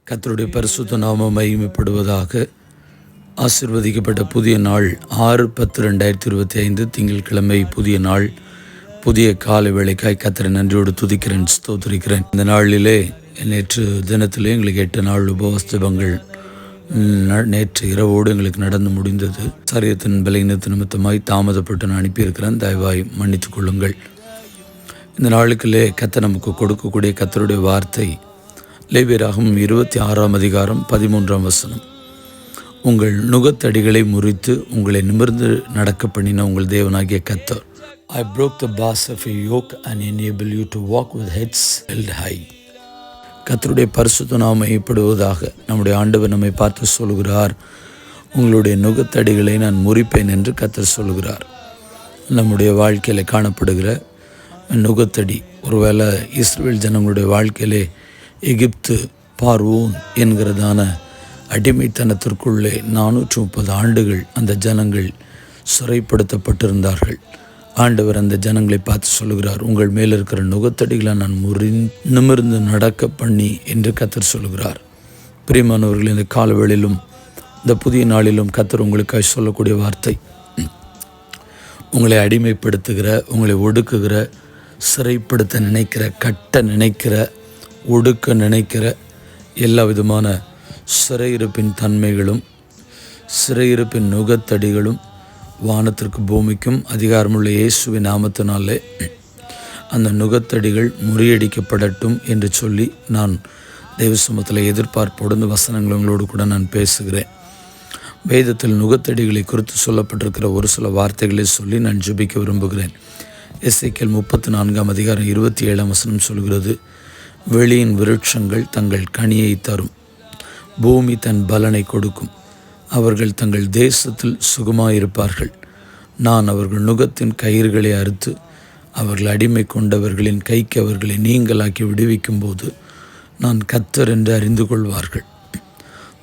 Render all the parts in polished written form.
கர்த்தருடைய பரிசுத்த நாமம் மகிமைப்படுவதாக. ஆசீர்வதிக்கப்பட்ட புதிய நாள் 6/10/2025 திங்கட்கிழமை. புதிய நாள், புதிய காலை வேளைக்காய் கர்த்தரை நன்றியோடு துதிக்கிறேன், ஸ்தோத்திரிக்கிறேன். இந்த நாளிலே நேற்று தினத்திலே எங்களுக்கு 8 நாள் உபவாச ஜெபங்கள் நேற்று இரவோடு எங்களுக்கு நடந்து முடிந்தது. சரீரத்தின் பலவீனத்து நிமித்தமாய் தாமதப்பட்டு நான் அனுப்பியிருக்கிறேன், தயவாய் மன்னித்துக் கொள்ளுங்கள். இந்த நாளுக்குள்ளே கர்த்தர் நமக்கு கொடுக்கக்கூடிய கர்த்தருடைய வார்த்தை லேவியராகமம் 26ஆம் அதிகாரம் 13ஆம் வசனம். உங்கள் நுகத்தடிகளை முறித்து உங்களை நிமிர்ந்து நடக்க பண்ணின உங்கள் தேவனாகிய கர்த்தர். I broke the bars of your yoke and enable you to walk with heads held high. கர்த்தருடைய பரிசுத்த நாமம் மகிமைப்படுவதாக. நம்முடைய ஆண்டவர் நம்மை பார்த்து சொல்கிறார், உங்களுடைய நுகத்தடிகளை நான் முறிப்பேன் என்று கர்த்தர் சொல்கிறார். நம்முடைய வாழ்க்கையில் காணப்படுகிற நுகத்தடி, ஒருவேளை இஸ்ரவேல் ஜனங்களுடைய வாழ்க்கையிலே எகிப்து பார்வோன் என்கிறதான அடிமைத்தனத்திற்குள்ளே 430 ஆண்டுகள் அந்த ஜனங்கள் சிறைப்படுத்தப்பட்டிருந்தார்கள். ஆண்டவர் அந்த ஜனங்களை பார்த்து சொல்லுகிறார், உங்கள் மேல் இருக்கிற நுகத்தடிகளை நான் நிமிர்ந்து நடக்க பண்ணி என்று கர்த்தர் சொல்கிறார். பிரியமானவர்கள், இந்த காலவேளையிலும் இந்த புதிய நாளிலும் கர்த்தர் உங்களுக்காக சொல்லக்கூடிய வார்த்தை, உங்களை அடிமைப்படுத்துகிற, உங்களை ஒடுக்குகிற, சிறைப்படுத்த நினைக்கிற, கட்ட நினைக்கிற, ஒடுக்க நினைக்கிற எல்லா விதமான சிறையிருப்பின் தன்மைகளும் சிறையிருப்பின் நுகத்தடிகளும் வானத்திற்கு பூமிக்கும் அதிகாரமுள்ள இயேசுவின் நாமத்தினாலே அந்த நுகத்தடிகள் முறியடிக்கப்படட்டும் என்று சொல்லி நான் தேவசமூகத்தில் எதிர்பார்ப்போடு வசனங்கள் உங்களோடு கூட நான் பேசுகிறேன். வேதத்தில் நுகத்தடிகளை குறித்து சொல்லப்பட்டிருக்கிற ஒரு சில வார்த்தைகளை சொல்லி நான் ஜெபிக்க விரும்புகிறேன். எசேக்கியேல் 34ஆம் அதிகாரம் 27ஆம் வசனம் சொல்கிறது, வெளியின் விருட்சங்கள் தங்கள் கனியை தரும், பூமி தன் பலனை கொடுக்கும், அவர்கள் தங்கள் தேசத்தில் சுகமாயிருப்பார்கள். நான் அவர்கள் நுகத்தின் கயிறுகளை அறுத்து அவர்கள் அடிமை கொண்டவர்களின் கைக்கு அவர்களை நீங்களாக்கி விடுவிக்கும் போது நான் கர்த்தர் என்று அறிந்து கொள்வார்கள்.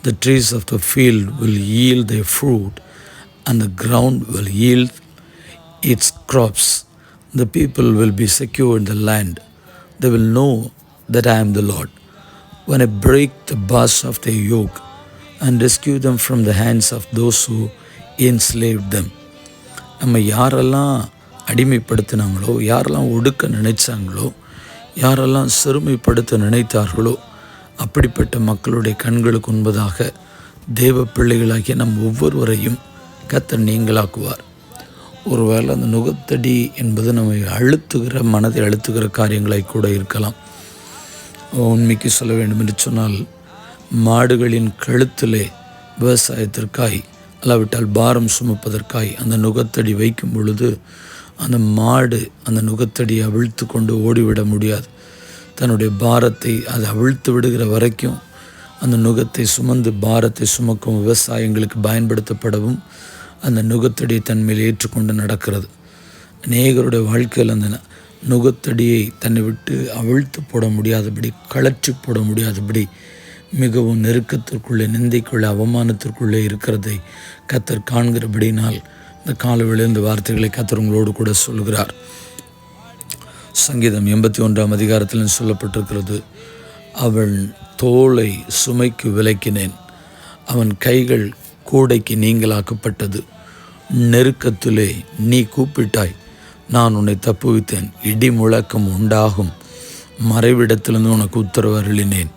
The trees of the field will yield their fruit and the ground will yield its crops. The people will be secure in the land. They will know that I am the Lord. When I break the bars of their yoke and rescue them from the hands of those who enslaved them. நம்ம யாரெல்லாம் அடிமைப்படுத்தினாங்களோ, யாரெல்லாம் ஒடுக்க நினைச்சாங்களோ, யாரெல்லாம் சிறுமைப்படுத்த நினைத்தார்களோ, அப்படிப்பட்ட மக்களுடைய கண்களுக்கு முன்பதாக தேவ பிள்ளைகளாகிய நம் ஒவ்வொருவரையும் கர்த்தர் நீங்களாக்குவார். ஒருவேளை அந்த நுகத்தடி என்பது நம்மை அழுத்துகிற, மனதை அழுத்துகிற காரியங்களாய் கூட இருக்கலாம். உண்மைக்கு சொல்ல வேண்டும் என்று சொன்னால், மாடுகளின் கழுத்திலே விவசாயத்திற்காய் அல்லாவிட்டால் பாரம் சுமப்பதற்காய் அந்த நுகத்தடி வைக்கும் பொழுது அந்த மாடு அந்த நுகத்தடியை அவிழ்த்து கொண்டு ஓடிவிட முடியாது. தன்னுடைய பாரத்தை அது அவிழ்த்து விடுகிற வரைக்கும் அந்த நுகத்தை சுமந்து பாரத்தை சுமக்கும் விவசாயங்களுக்கு பயன்படுத்தப்படவும் அந்த நுகத்தடியை தன்மையில் ஏற்றுக்கொண்டு நடக்கிறது. அநேகருடைய வாழ்க்கையில் அந்த நுகத்தடியை தன்னை விட்டு அவிழ்த்து போட முடியாதபடி, கழற்றி போட முடியாதபடி மிகவும் நெருக்கத்திற்குள்ளே, நிந்தைக்குள்ளே, அவமானத்திற்குள்ளே இருக்கிறதை கர்த்தர் காண்கிறபடினால் இந்த காலவேளையில் இந்த வார்த்தைகளை கர்த்தர் உங்களோடு கூட சொல்கிறார். சங்கீதம் 81ஆம் அதிகாரத்தில் சொல்லப்பட்டிருக்கிறது, அவன் தோளை சுமைக்கு விலக்கினேன், அவன் கைகள் கூடைக்கு நீங்களாக்கப்பட்டது. நெருக்கத்திலே நீ கூப்பிட்டாய், நான் உன்னை தப்புவித்தேன். இடி முழக்கம் உண்டாகும் மறைவிடத்திலிருந்து உனக்கு உத்தரவு அருளினேன்.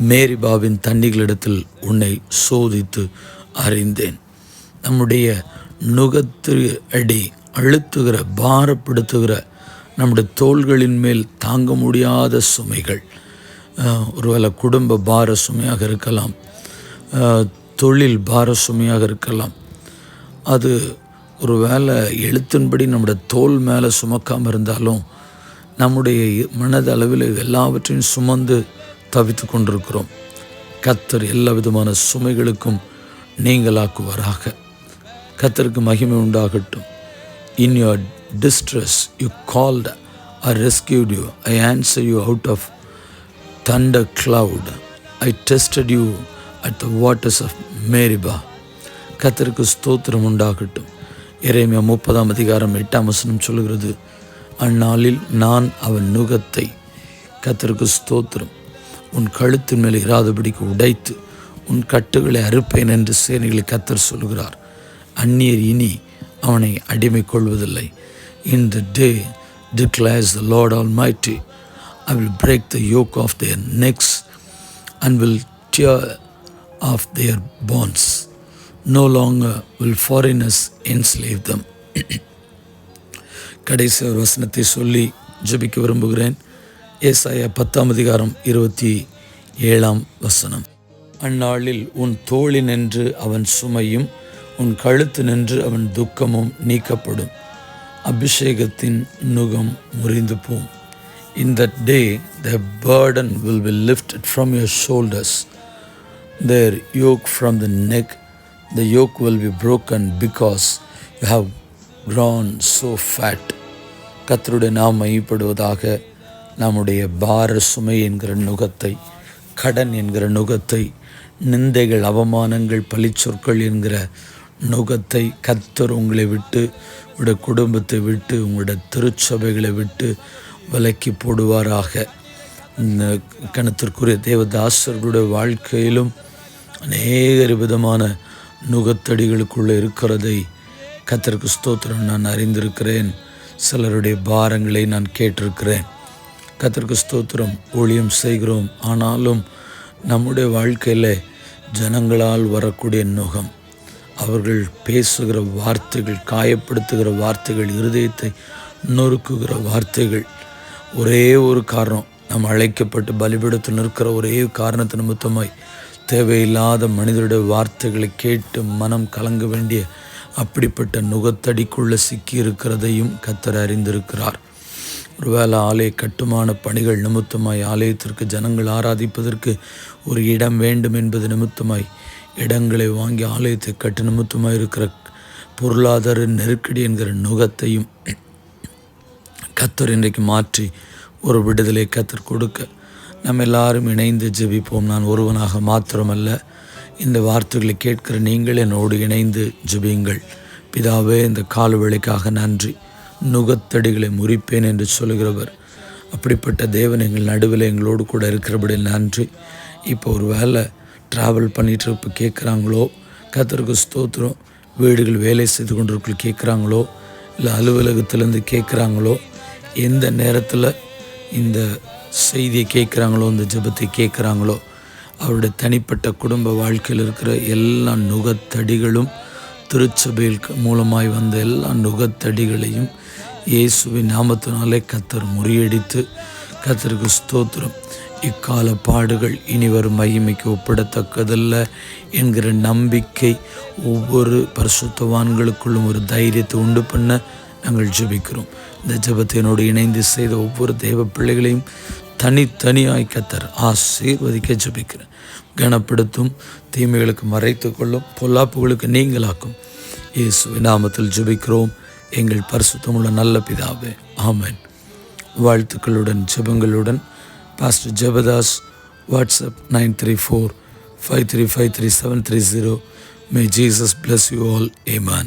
மேரிபாவின் தண்ணிகளிடத்தில் உன்னை சோதித்து அறிந்தேன். நம்முடைய நுகத்து அடி அழுத்துகிற, பாரப்படுத்துகிற, நம்முடைய தோள்களின் மேல் தாங்க முடியாத சுமைகள், ஒருவேளை குடும்ப பார சுமையாக இருக்கலாம், தொழில் பார சுமையாக இருக்கலாம், அது ஒரு வேளை எழுத்தின்படி நம்முடைய தோல் மேலே சுமக்காமல் இருந்தாலும் நம்முடைய மனதளவில் எல்லாவற்றையும் சுமந்து தவித்து கொண்டிருக்கிறோம். கர்த்தர் எல்லா விதமான சுமைகளுக்கும் நீங்களாக்குவாராக. கர்த்தருக்கு மகிமை உண்டாகட்டும். In your distress you called, I rescued you, I answered you out of thunder cloud, I tested you at the waters of Meribah. கர்த்தருக்கு ஸ்தோத்திரம் உண்டாகட்டும். எரேமியா 30ஆம் அதிகாரம் 8ஆம் வசனம் சொல்கிறது, அந்நாளில் நான் அவன் நுகத்தை, கர்த்தருக்கு ஸ்தோத்திரம், உன் கழுத்தின் மேல் இராதபடிக்கு உடைத்து உன் கட்டுகளை அறுப்பேன் என்று சேனைகளை கர்த்தர் சொல்கிறார். அந்நியர் இனி அவனை அடிமை கொள்வதில்லை. In the day declares the Lord Almighty, I will break the yoke of their necks and will tear off their bonds. No longer will foreigners enslave them. கடைசி ஒரு வசனத்தை சொல்லி ஜெபிக்க விரும்புகிறேன். ஏசாயா 10:27 அந்நாளில் உன் தோளில் நின்று அவன் சுமையும் உன் கழுத்து நின்று அவன் துக்கமும் நீக்கப்படும். அபிஷேகத்தின் நுகம் முறிந்து போம். In that day the burden will be lifted from your shoulders, their yoke from the neck. The yoke will be broken because you have grown so fat. கர்த்தருடைய நாமம் மையப்படுவதாக. நம்முடைய பார சுமை என்கிற நுகத்தை, கடன் என்கிற நுகத்தை, நிந்தைகள், அவமானங்கள், பழிச்சொற்கள் என்கிற நுகத்தை கர்த்தர் உங்களை விட்டு, உங்களுடைய குடும்பத்தை விட்டு, உங்களுடைய திருச்சபைகளை விட்டு விலக்கி போடுவாராக. இந்த கணத்திற்குரிய தேவதாசர்களுடைய வாழ்க்கையிலும் அநேக விதமான நுகத்தடிகளுக்குள்ளே இருக்கிறதை கர்த்தருக்கு ஸ்தோத்திரம் நான் அறிந்திருக்கிறேன். சிலருடைய பாரங்களை நான் கேட்டிருக்கிறேன். கர்த்தருக்கு ஸ்தோத்திரம். ஊழியம் செய்கிறோம், ஆனாலும் நம்முடைய வாழ்க்கையில் ஜனங்களால் வரக்கூடிய நுகம், அவர்கள் பேசுகிற வார்த்தைகள், காயப்படுத்துகிற வார்த்தைகள், இருதயத்தை நொறுக்குகிற வார்த்தைகள், ஒரே ஒரு காரணம், நாம் அழைக்கப்பட்டு பலிபீடத்தில் நிற்கிற ஒரே காரணத்தை நிமித்தமாய் தேவையில்லாத மனிதருடைய வார்த்தைகளை கேட்டு மனம் கலங்க வேண்டிய அப்படிப்பட்ட நுகத்தடிக்குள்ளே சிக்கி இருக்கிறதையும் கர்த்தர் அறிந்திருக்கிறார். ஒருவேளை ஆலய கட்டுமான பணிகள் நிமித்தமாய், ஆலயத்திற்கு ஜனங்கள் ஆராதிப்பதற்கு ஒரு இடம் வேண்டும் என்பது நிமித்தமாய் இடங்களை வாங்கி ஆலயத்தை கட்டு நிமித்தமாய் இருக்கிற பொருளாதார நெருக்கடி என்கிற நுகத்தையும் கர்த்தர் இன்றைக்கு மாற்றி ஒரு விடுதலை கர்த்தர் கொடுக்க நம்ம எல்லாரும் இணைந்து ஜெபிப்போம். நான் ஒருவனாக மாத்திரமல்ல, இந்த வார்த்தைகளை கேட்கிற நீங்கள் என்னோடு இணைந்து ஜெபியுங்கள். பிதாவே, இந்த கால வேளைக்காக நன்றி. நுகத்தடிகளை முறிப்பேன் என்று சொல்கிறவர், அப்படிப்பட்ட தேவன் எங்கள் நடுவில் எங்களோடு கூட இருக்கிறபடி நன்றி. இப்போ ஒரு வேளை ட்ராவல் பண்ணிட்டு இப்போ கேட்குறாங்களோ, கர்த்தருக்கு ஸ்தோத்திரம், வீடுகள் வேலை செய்து கொண்டிருக்க கேட்குறாங்களோ, இல்லை அலுவலகத்திலேருந்து கேட்குறாங்களோ, எந்த நேரத்தில் இந்த செய்தியை கேட்குறாங்களோ, இந்த ஜெபத்தை கேட்குறாங்களோ, அவருடைய தனிப்பட்ட குடும்ப வாழ்க்கையில் இருக்கிற எல்லா நுகத்தடிகளும், திருச்சபையில் மூலமாய் வந்த எல்லா நுகத்தடிகளையும் இயேசுவின் நாமத்தினாலே கர்த்தர் முறியடித்து, கர்த்தருக்கு ஸ்தோத்திரம், இக்கால பாடுகள் இனி வரும் மகிமைக்கு ஒப்பிடத்தக்கதல்ல என்கிற நம்பிக்கை ஒவ்வொரு பரிசுத்தவான்களுக்குள்ளும் ஒரு தைரியத்தை உண்டு பண்ண நாங்கள் ஜெபிக்கிறோம். இந்த ஜெபத்தினோடு இணைந்து செய்த ஒவ்வொரு தேவ பிள்ளைகளையும் தனித்தனியாய் கர்த்தர் ஆசீர்வதிக்க ஜெபிக்கிறேன். கனப்படுத்தும், தீமைகளுக்கு மறைத்து கொள்ளும், பொல்லாப்புகளுக்கு நீங்களாக்கும். இயேசுவின் நாமத்தில் ஜெபிக்கிறோம் எங்கள் பரிசுத்தமுள்ள நல்ல பிதாவே, ஆமென். வாழ்த்துக்களுடன் ஜெபங்களுடன் pastor Jebadas. WhatsApp 934-5353-730. May Jesus bless you all. Amen.